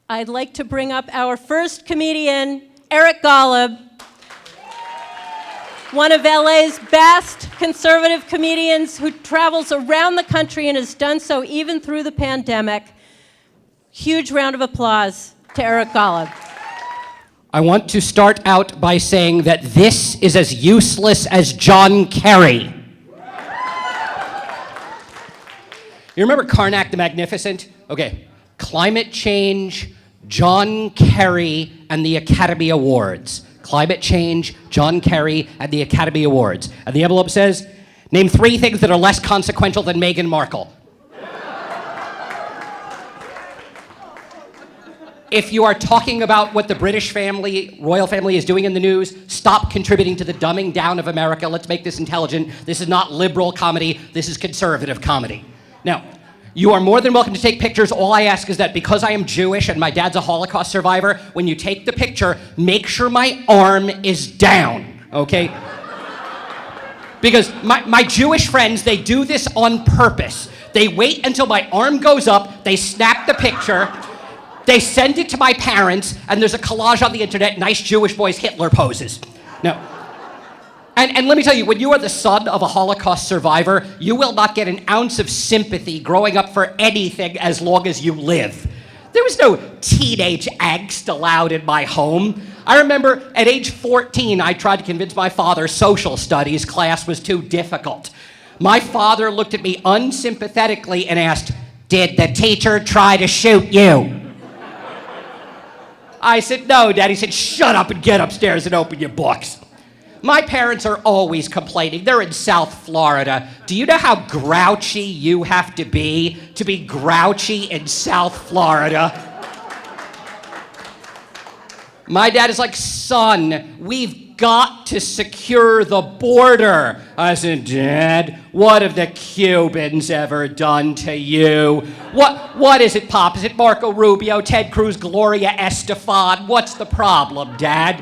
I'd like to bring up our first comedian, Eric Golub, one of LA's best conservative comedians who travels around the country and has done so even through the pandemic. Huge round of applause to Eric Golub. I want to start out by saying that this is as useless as John Kerry. You remember Karnak the Magnificent? Okay, climate change, John Kerry, and the Academy Awards. Climate change, John Kerry, and the Academy Awards. And the envelope says, name 3 things that are less consequential than Meghan Markle. If you are talking about what the British family, royal family, is doing in the news, stop contributing to the dumbing down of America. Let's make this intelligent. This is not liberal comedy. This is conservative comedy. Now, you are more than welcome to take pictures. All I ask is that because I am Jewish and my dad's a Holocaust survivor, when you take the picture, make sure my arm is down, okay? Because my Jewish friends, they do this on purpose. They wait until my arm goes up, they snap the picture, they send it to my parents, and there's a collage on the internet, nice Jewish boys Hitler poses. Now, and let me tell you, when you are the son of a Holocaust survivor, you will not get an ounce of sympathy growing up for anything as long as you live. There was no teenage angst allowed in my home. I remember at age 14, I tried to convince my father social studies class was too difficult. My father looked at me unsympathetically and asked, "Did the teacher try to shoot you?" I said, "No, Dad." He said, "Shut up and get upstairs and open your books." My parents are always complaining. They're in South Florida. Do you know how grouchy you have to be grouchy in South Florida? My dad is like, "Son, we've got to secure the border." I said, "Dad, what have the Cubans ever done to you? What is it, Pop? Is it Marco Rubio, Ted Cruz, Gloria Estefan? What's the problem, Dad?"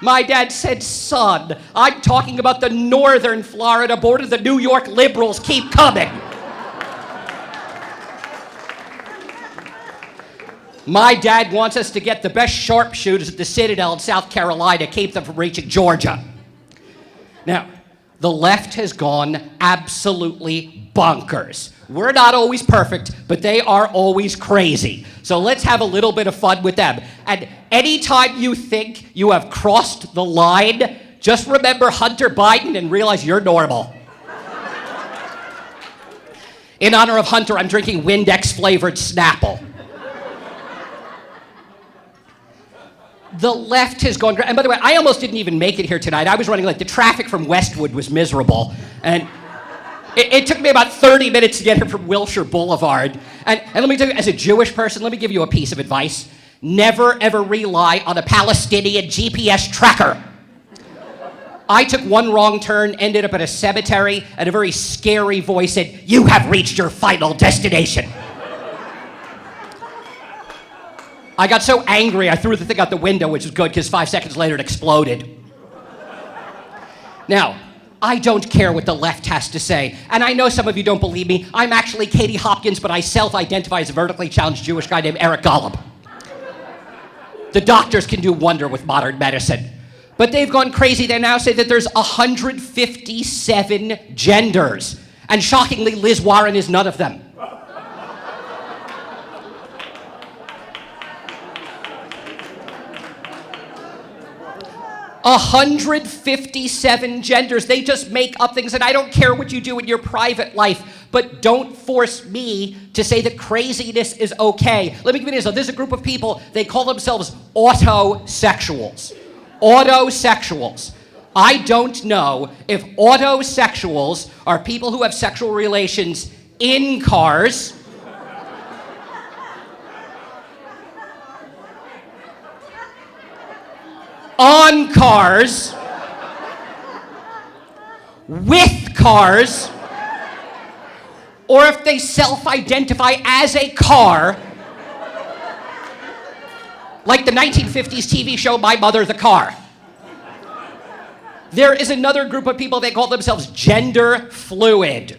My dad said, "Son, I'm talking about the northern Florida border. The New York liberals keep coming." My dad wants us to get the best sharpshooters at the Citadel in South Carolina, keep them from reaching Georgia. Now, the left has gone absolutely bonkers. We're not always perfect, but they are always crazy. So let's have a little bit of fun with them. And anytime you think you have crossed the line, just remember Hunter Biden and realize you're normal. In honor of Hunter, I'm drinking Windex-flavored Snapple. The left has gone, and by the way, I almost didn't even make it here tonight. I was running late. The traffic from Westwood was miserable. And it took me about 30 minutes to get here from Wilshire Boulevard. And let me tell you, as a Jewish person, let me give you a piece of advice. Never, ever rely on a Palestinian GPS tracker. I took one wrong turn, ended up at a cemetery, and a very scary voice said, "You have reached your final destination." I got so angry, I threw the thing out the window, which was good, because 5 seconds later it exploded. Now, I don't care what the left has to say. And I know some of you don't believe me. I'm actually Katie Hopkins, but I self-identify as a vertically challenged Jewish guy named Eric Golub. The doctors can do wonder with modern medicine. But they've gone crazy. They now say that there's 157 genders. And shockingly, Liz Warren is none of them. 157 genders. They just make up things, and I don't care what you do in your private life, but don't force me to say that craziness is okay. Let me give you an example. There's a group of people, they call themselves autosexuals. Autosexuals. I don't know if autosexuals are people who have sexual relations in cars, on cars, with cars, or if they self-identify as a car, like the 1950s TV show My Mother the Car. There is another group of people, they call themselves gender fluid.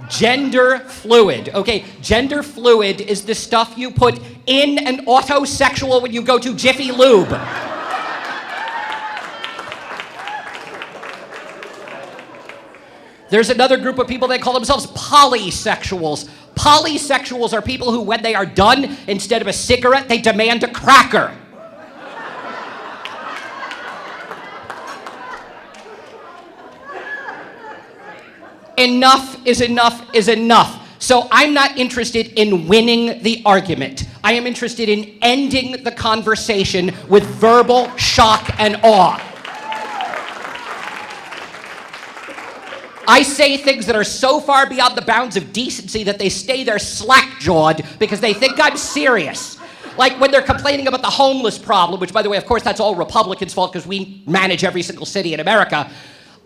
Gender fluid. Okay, gender fluid is the stuff you put in an autosexual when you go to Jiffy Lube. There's another group of people that call themselves polysexuals. Polysexuals are people who, when they are done, instead of a cigarette, they demand a cracker. Enough is enough is enough. So I'm not interested in winning the argument. I am interested in ending the conversation with verbal shock and awe. I say things that are so far beyond the bounds of decency that they stay there slack-jawed because they think I'm serious. Like when they're complaining about the homeless problem, which, by the way, of course, that's all Republicans' fault because we manage every single city in America.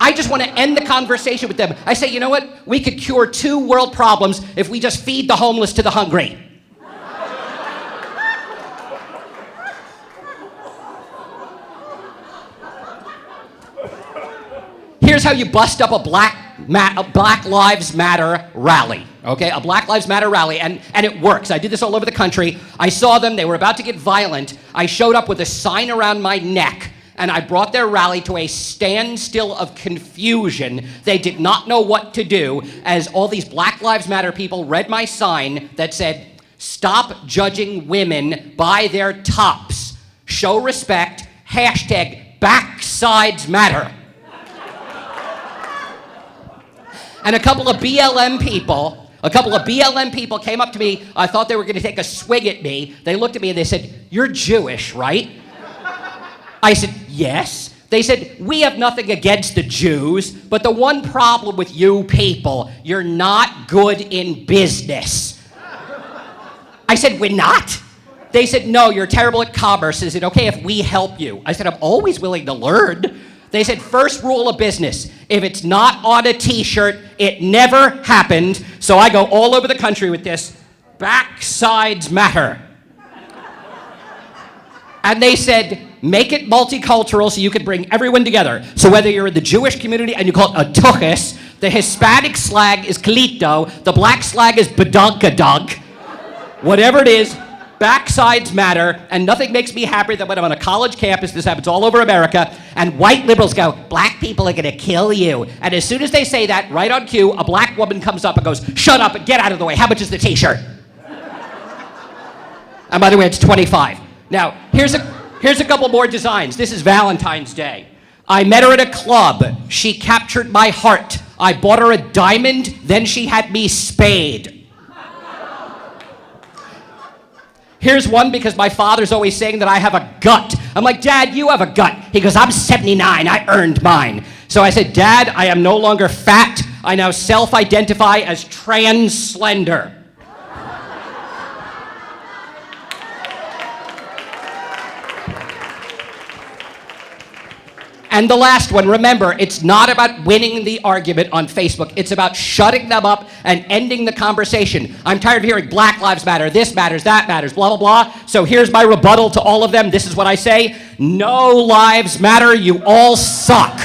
I just want to end the conversation with them. I say, you know what? We could cure 2 world problems if we just feed the homeless to the hungry. Here's how you bust up a Black Lives Matter rally, okay? A Black Lives Matter rally, and it works. I did this all over the country. I saw them. They were about to get violent. I showed up with a sign around my neck, and I brought their rally to a standstill of confusion. They did not know what to do as all these Black Lives Matter people read my sign that said, "Stop judging women by their tops. Show respect. Hashtag backsides matter." And a couple of BLM people came up to me. I thought they were going to take a swig at me. They looked at me and they said, "You're Jewish, right?" I said, "Yes." They said, "We have nothing against the Jews, but the one problem with you people, you're not good in business." I said, "We're not?" They said, "No, you're terrible at commerce. Is it okay if we help you?" I said, "I'm always willing to learn." They said, "First rule of business, if it's not on a t-shirt, it never happened." So I go all over the country with this, "Backsides matter." And they said, "Make it multicultural so you can bring everyone together. So whether you're in the Jewish community and you call it a tuchus, the Hispanic slang is klito, the black slang is badunkadunk, whatever it is, backsides matter," and nothing makes me happier than when I'm on a college campus, this happens all over America, and white liberals go, "Black people are gonna kill you." And as soon as they say that, right on cue, a black woman comes up and goes, "Shut up and get out of the way. How much is the t-shirt?" And by the way, it's 25. Now, here's a couple more designs. This is Valentine's Day. I met her at a club. She captured my heart. I bought her a diamond, then she had me spayed. Here's one because my father's always saying that I have a gut. I'm like, "Dad, you have a gut." He goes, "I'm 79, I earned mine." So I said, "Dad, I am no longer fat. I now self-identify as trans slender." And the last one, remember, it's not about winning the argument on Facebook. It's about shutting them up and ending the conversation. I'm tired of hearing Black Lives Matter, this matters, that matters, blah, blah, blah. So here's my rebuttal to all of them. This is what I say. No lives matter. You all suck.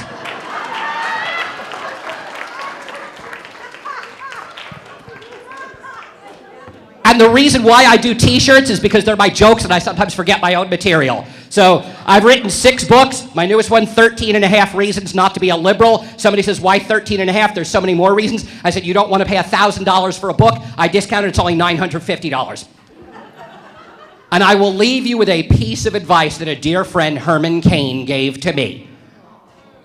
And the reason why I do t-shirts is because they're my jokes and I sometimes forget my own material. So I've written 6 books. My newest one, 13 and a half Reasons Not to Be a Liberal. Somebody says, "Why 13 and a half? There's so many more reasons." I said, "You don't want to pay $1,000 for a book. I discounted, it's only $950. And I will leave you with a piece of advice that a dear friend, Herman Cain, gave to me.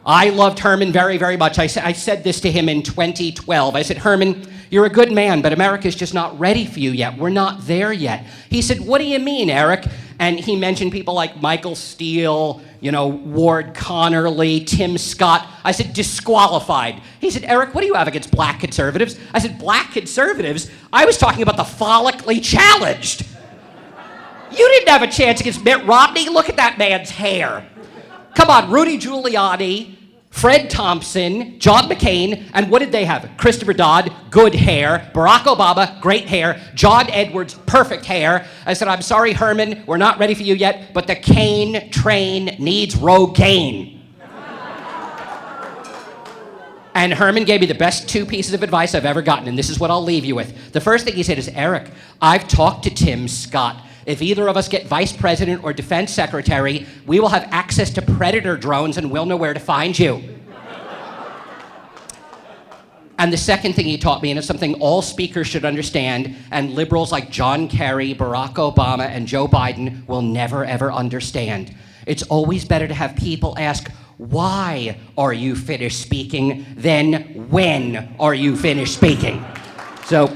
I loved Herman very, very much. I said this to him in 2012. I said, "Herman, you're a good man, but America's just not ready for you yet. We're not there yet." He said, "What do you mean, Eric?" And he mentioned people like Michael Steele, Ward Connerly, Tim Scott. I said, "Disqualified." He said, "Eric, what do you have against black conservatives?" I said, "Black conservatives? I was talking about the follically challenged. You didn't have a chance against Mitt Romney. Look at that man's hair. Come on, Rudy Giuliani, Fred Thompson, John McCain, and what did they have? Christopher Dodd, good hair. Barack Obama, great hair. John Edwards, perfect hair." I said, "I'm sorry, Herman, we're not ready for you yet, but the Cain train needs Rogaine." And Herman gave me the best 2 pieces of advice I've ever gotten, and this is what I'll leave you with. The first thing he said is, Eric, I've talked to Tim Scott. If either of us get vice president or defense secretary, we will have access to Predator drones and we'll know where to find you. And the second thing he taught me, and it's something all speakers should understand, and liberals like John Kerry, Barack Obama, and Joe Biden will never, ever understand. It's always better to have people ask, why are you finished speaking, than when are you finished speaking? So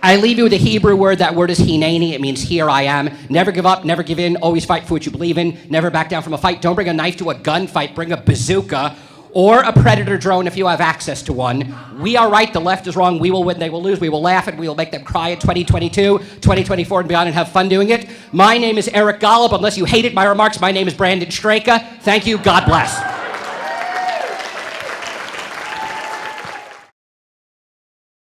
I leave you with a Hebrew word. That word is hineni. It means here I am. Never give up, never give in, always fight for what you believe in, never back down from a fight. Don't bring a knife to a gunfight, bring a bazooka or a Predator drone if you have access to one. We are right, the left is wrong, we will win, they will lose, we will laugh, and we will make them cry in 2022, 2024 and beyond, and have fun doing it. My name is Eric Golub. Unless you hated my remarks, my name is Brandon Straka. Thank you, God bless.